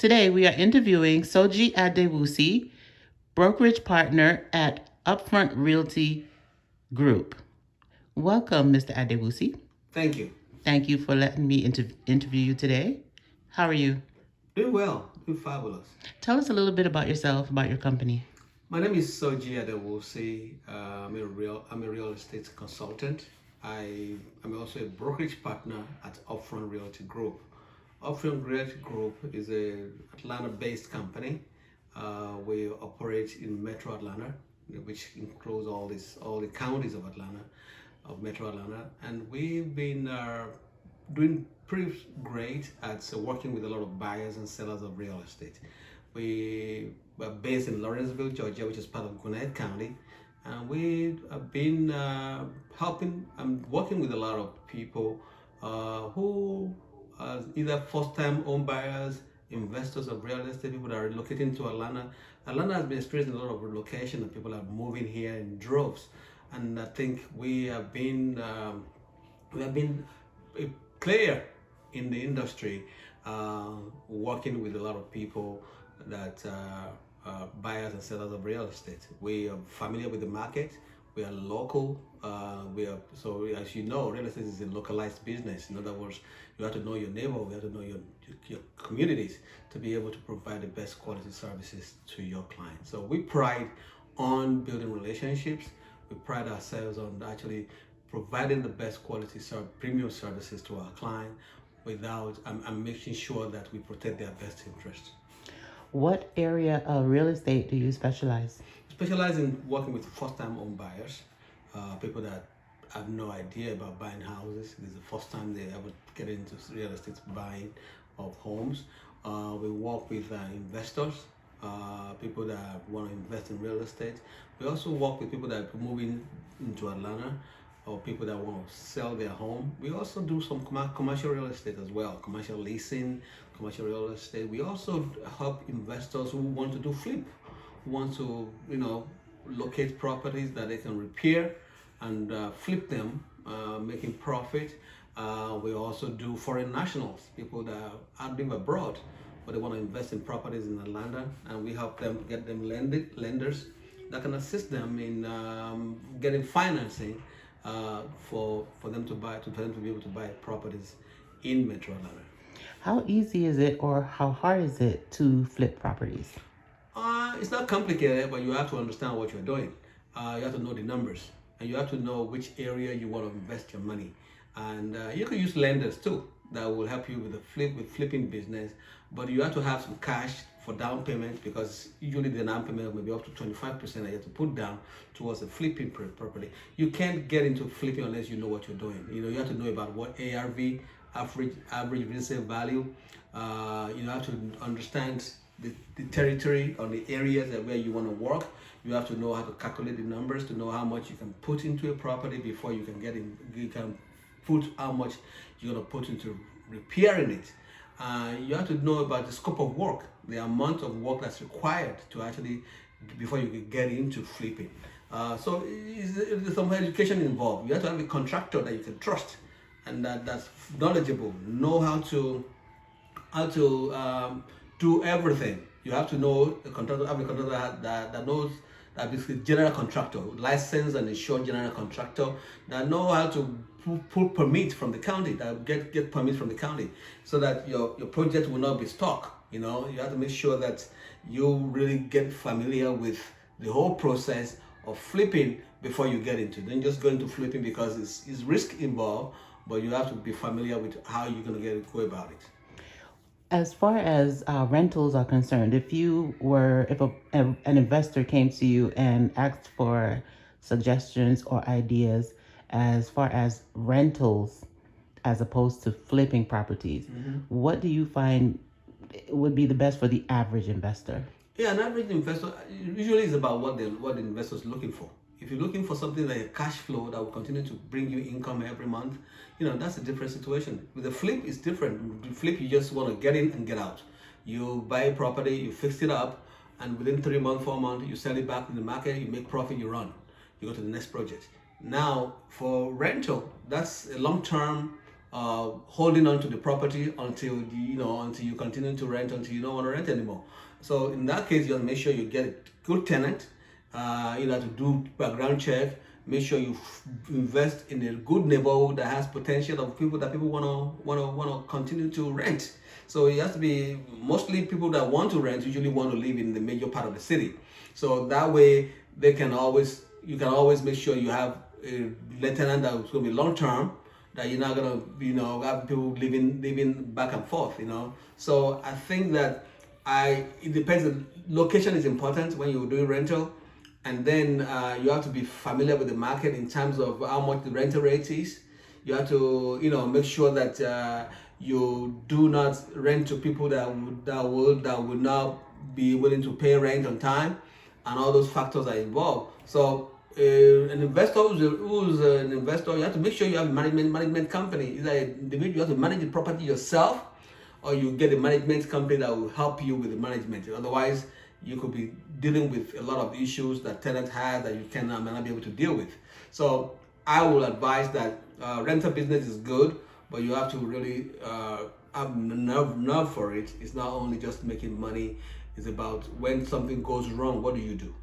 Today we are interviewing Soji Adewusi, brokerage partner at Upfront Realty Group. Welcome, Mr. Adewusi. Thank you. Thank you for letting me interview you today. How are you? Doing well. Doing fabulous. Tell us a little bit about yourself, about your company. My name is Soji Adewusi. I'm a real estate consultant. I'm also a brokerage partner at Upfront Realty Group. Upfront Realty Group is a Atlanta-based company. We operate in Metro Atlanta, which includes all the counties of Atlanta, of Metro Atlanta, and we've been doing pretty great at working with a lot of buyers and sellers of real estate. We are based in Lawrenceville, Georgia, which is part of Gwinnett County, and we have been helping and working with a lot of people who are either first-time home buyers, investors of real estate, people that are relocating to Atlanta. Atlanta has been experiencing a lot of relocation, and people are moving here in droves. And I think we have been a player in the industry, working with a lot of people that buyers and sellers of real estate. We are familiar with the market. We are local. So as you know, real estate is a localized business. In other words, you have to know your neighbor. You have to know your communities to be able to provide the best quality services to your clients. So we pride on building relationships. We pride ourselves on actually providing the best quality premium services to our client without and making sure that we protect their best interests. What area of real estate do you specialize? Specialize in working with first-time home buyers, people that have no idea about buying houses. This is the first time they ever get into real estate buying of homes. We work with investors, people that want to invest in real estate. We also work with people that are moving into Atlanta, or people that want to sell their home. We also do some commercial real estate as well, commercial leasing, commercial real estate. We also help investors who want to do flip, who want to, locate properties that they can repair and flip them, making profit. We also do foreign nationals, people that are living abroad, but they want to invest in properties in Atlanta, and we help them get them lenders that can assist them in getting financing for them to be able to buy properties in Metro Atlanta. How easy is it, or how hard is it to flip properties? It's not complicated, but you have to understand what you're doing. You have to know the numbers, and you have to know which area you want to invest your money. And you can use lenders too that will help you with the flipping business, but you have to have some cash for down payment, because usually the down payment may be up to 25% that you have to put down towards the flipping property. You can't get into flipping unless you know what you're doing. You have to know about what ARV, average resale value. You have to understand the territory or the areas where you want to work. You have to know how to calculate the numbers to know how much you can put into a property before you can get in. You can put how much you're going to put into repairing it. You have to know about the scope of work, the amount of work that's required to actually before you can get into flipping. So there's some education involved. You have to have a contractor that you can trust and that's knowledgeable, know how to do everything. You have to know a contractor, have a contractor that knows, that basically general contractor, licensed and insured general contractor that know how to pull permit from the county, that get permits from the county, so that your project will not be stuck. You have to make sure that you really get familiar with the whole process of flipping before you get into it. Don't just go into flipping because it's risk involved, but you have to be familiar with how you're going to go about it. As far as rentals are concerned, if an investor came to you and asked for suggestions or ideas as far as rentals as opposed to flipping properties, what do you find would be the best for the average investor? Yeah, an average investor usually is about what the investor is looking for. If you're looking for something like a cash flow that will continue to bring you income every month, that's a different situation. With the flip, it's different. With the flip, you just want to get in and get out. You buy a property, you fix it up, and within 3 months, 4 months, you sell it back in the market, you make profit, you run. You go to the next project. Now, for rental, that's a long-term holding on to the property until until you continue to rent until you don't want to rent anymore. So in that case, you have to make sure you get a good tenant. You have to do background check. Make sure you invest in a good neighborhood that has potential of people that people want to continue to rent. So it has to be mostly people that want to rent usually want to live in the major part of the city. So that way you can always make sure you have a tenant that's going to be long term, that you're not gonna have people living back and forth. So I think that it depends. The location is important when you're doing rental, and then you have to be familiar with the market in terms of how much the rental rate is. You have to make sure that you do not rent to people that would not be willing to pay rent on time, and all those factors are involved. So an investor who's an investor, you have to make sure you have a management company. Either you have to manage the property yourself, or you get a management company that will help you with the management. Otherwise, you could be dealing with a lot of issues that tenants have that you may not be able to deal with. So I will advise that rental business is good, but you have to really have nerve for it. It's not only just making money. It's about when something goes wrong, what do you do?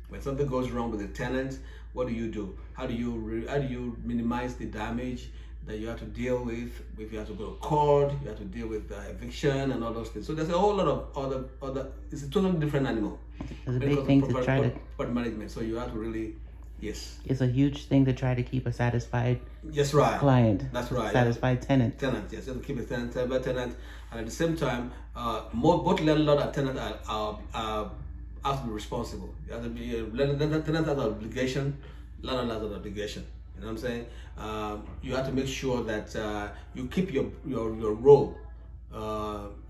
When something goes wrong with the tenant, what do you do? How do you minimize the damage that you have to deal with? If you have to go to court, you have to deal with eviction and all those things. So there's a whole lot of other. It's a totally different animal. It's a big thing to try to. But management. So you have to really, yes. It's a huge thing to try to keep a satisfied. Yes, right. Client. That's right. Satisfied tenant. Tenant. Yes, you have to keep a tenant, and at the same time, both landlord and tenant are have to be responsible. You have to be tenant has an obligation, landlord has an obligation. You know what I'm saying? You have to make sure that you keep your role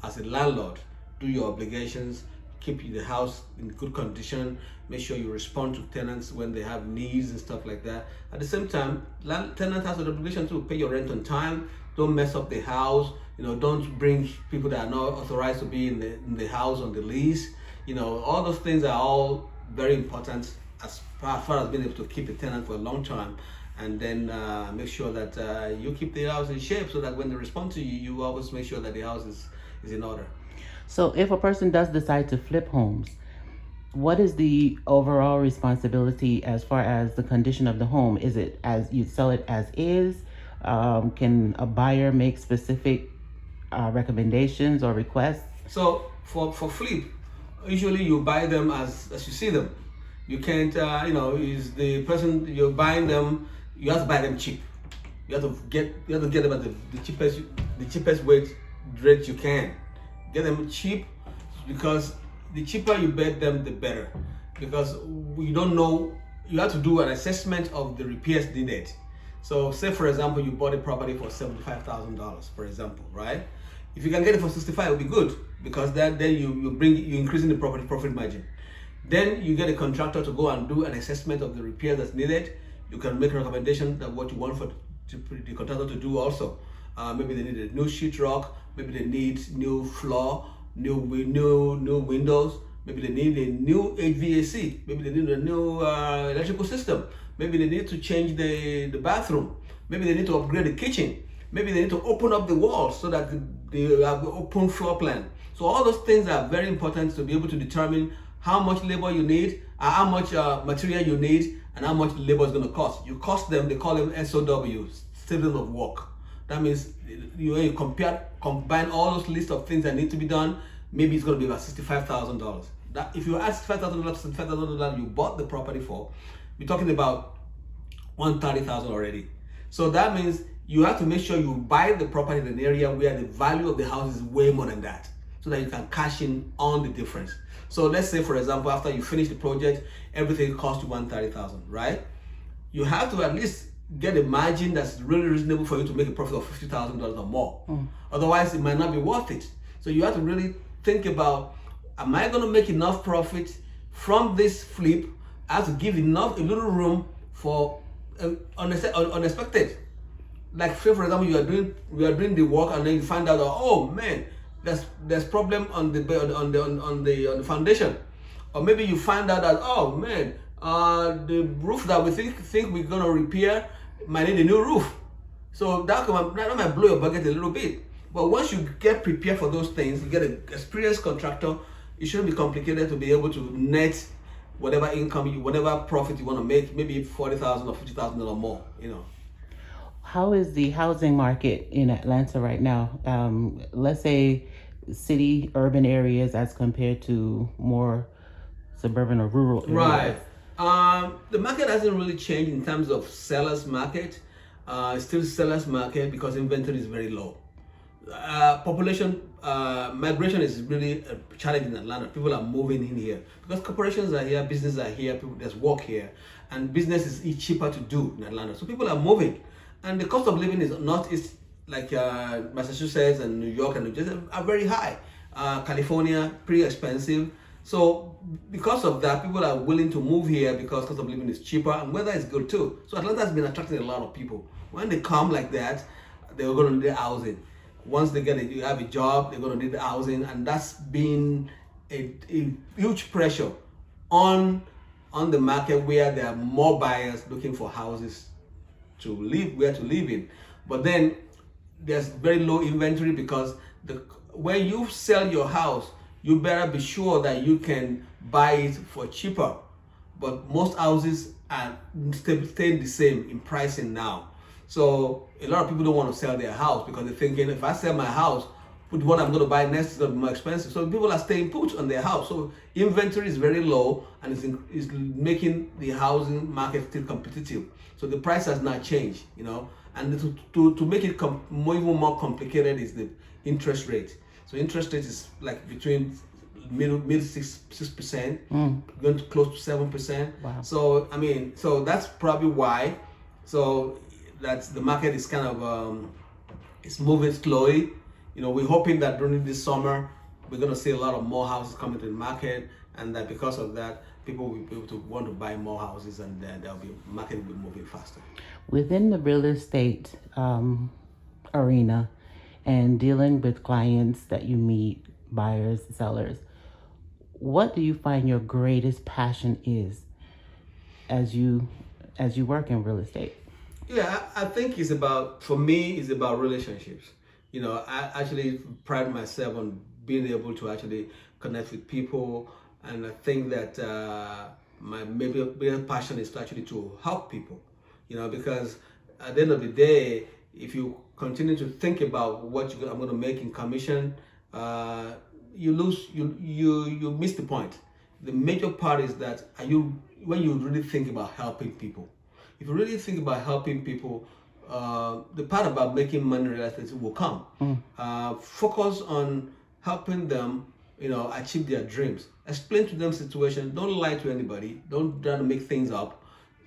as a landlord, do your obligations, keep the house in good condition, make sure you respond to tenants when they have needs and stuff like that. At the same time, tenant has an obligation to pay your rent on time. Don't mess up the house. Don't bring people that are not authorized to be in the house on the lease. All those things are all very important as far as being able to keep a tenant for a long time, and then make sure that you keep the house in shape so that when they respond to you, you always make sure that the house is in order. So if a person does decide to flip homes, what is the overall responsibility as far as the condition of the home? Is it as you sell it as is? Can a buyer make specific recommendations or requests? So for flip, usually you buy them as you see them. You can't, is the person you're buying them. You have to buy them cheap. You have to get them at the cheapest rate you can. Get them cheap, because the cheaper you bet them, the better. Because you don't know, you have to do an assessment of the repairs needed. So say for example, you bought a property for $75,000, for example, right? If you can get it for 65, it will be good, because then you increasing the profit margin. Then you get a contractor to go and do an assessment of the repair that's needed. You can make a recommendation that what you want for the contractor to do also. Maybe they need a new sheetrock, maybe they need new floor, new windows, maybe they need a new HVAC, maybe they need a new electrical system, maybe they need to change the bathroom, maybe they need to upgrade the kitchen, maybe they need to open up the walls so that they have an open floor plan. So all those things are very important to be able to determine how much labor you need, how much material you need, and how much labor is going to cost. You cost them, they call them SOWs, statement of work. That means you combine all those list of things that need to be done, maybe it's going to be about $65,000. That if you add $65,000 you bought the property for, we're talking about $130,000 already. So that means you have to make sure you buy the property in an area where the value of the house is way more than that, so that you can cash in on the difference. So let's say, for example, after you finish the project, everything costs you $130,000, right? You have to at least get a margin that's really reasonable for you to make a profit of $50,000 or more. Otherwise, it might not be worth it. So you have to really think about, am I going to make enough profit from this flip? I have to give a little room for unexpected. Like say for example, we are doing the work, and then you find out that, oh man, there's problem on the foundation, or maybe you find out that, oh man, the roof that we think we're gonna repair might need a new roof. So that might blow your budget a little bit. But once you get prepared for those things, you get an experienced contractor. It shouldn't be complicated to be able to net whatever income, whatever profit you want to make, maybe 40,000 or 50,000 or more. How is the housing market in Atlanta right now? Let's say city, urban areas as compared to more suburban or rural areas. Right. The market hasn't really changed in terms of sellers market. It's still sellers market because inventory is very low. Population migration is really a challenge in Atlanta. People are moving in here because corporations are here, businesses are here, people there's work here, and business is cheaper to do in Atlanta. So people are moving, and the cost of living is not is like Massachusetts and New York and New Jersey are very high. California pretty expensive. So because of that, people are willing to move here because cost of living is cheaper and weather is good too. So Atlanta has been attracting a lot of people. When they come like that, they're going to need housing. Once they you have a job, they're going to need the housing, and that's been a huge pressure on the market where there are more buyers looking for houses to live, where to live in. But then there's very low inventory because when you sell your house, you better be sure that you can buy it for cheaper. But most houses are staying the same in pricing now. So a lot of people don't want to sell their house because they're thinking, if I sell my house, with what I'm going to buy next is going to be more expensive. So people are staying put on their house. So inventory is very low and it's making the housing market still competitive. So the price has not changed, And to make it even more complicated is the interest rate. So interest rate is like between mid 6%, going to close to 7%. Wow. So that's probably why. So that's the market is kind of it's moving slowly. We're hoping that during this summer we're going to see a lot of more houses coming to the market, and that because of that, people will be able to want to buy more houses, and then market will be moving faster. Within the real estate arena and dealing with clients that you meet, buyers, sellers, what do you find your greatest passion is as you work in real estate? Yeah, I think for me, it's about relationships. I actually pride myself on being able to actually connect with people, and I think that my maybe bigger passion is actually to help people. Because at the end of the day, if you continue to think about what I'm going to make in commission, you miss the point. The major part is that when you really think about helping people. If you really think about helping people, the part about making money in real estate will come. Focus on helping them, achieve their dreams. Explain to them situation. Don't lie to anybody. Don't try to make things up.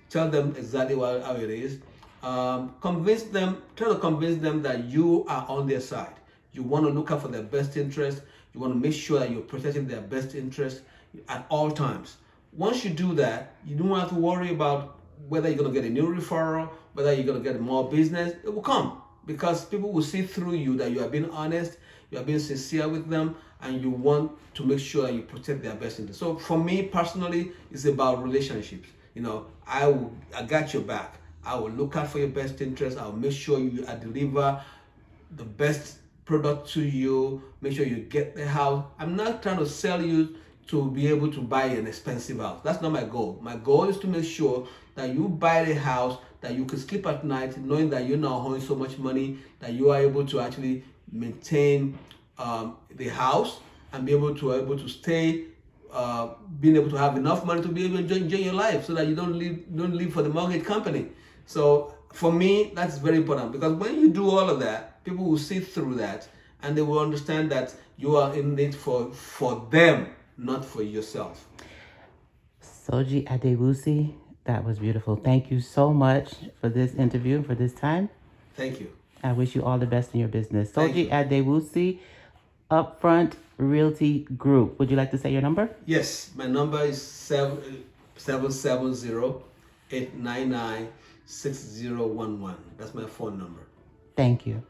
Tell them exactly how it is. Try to convince them that you are on their side. You want to look out for their best interest. You want to make sure that you're protecting their best interest at all times. Once you do that, you don't have to worry about whether you're going to get a new referral, whether you're going to get more business. It will come because people will see through you that you are being honest, you are being sincere with them, and you want to make sure that you protect their best interest. So for me personally, it's about relationships. I got your back. I will look out for your best interest. I will make sure I deliver the best product to you. Make sure you get the house. I'm not trying to sell you to be able to buy an expensive house. That's not my goal. My goal is to make sure that you buy the house, that you can sleep at night knowing that you're not owing so much money, that you are able to actually maintain the house and be able to stay, being able to have enough money to be able to enjoy your life, so that you don't live for the mortgage company. So for me, that's very important, because when you do all of that, people will see through that and they will understand that you are in it for them, not for yourself. Soji Adewusi, that was beautiful. Thank you so much for this interview and for this time. Thank you. I wish you all the best in your business. Soji Adewusi, Upfront Realty Group. Would you like to say your number? Yes, my number is 770-899-6011. That's my phone number. Thank you.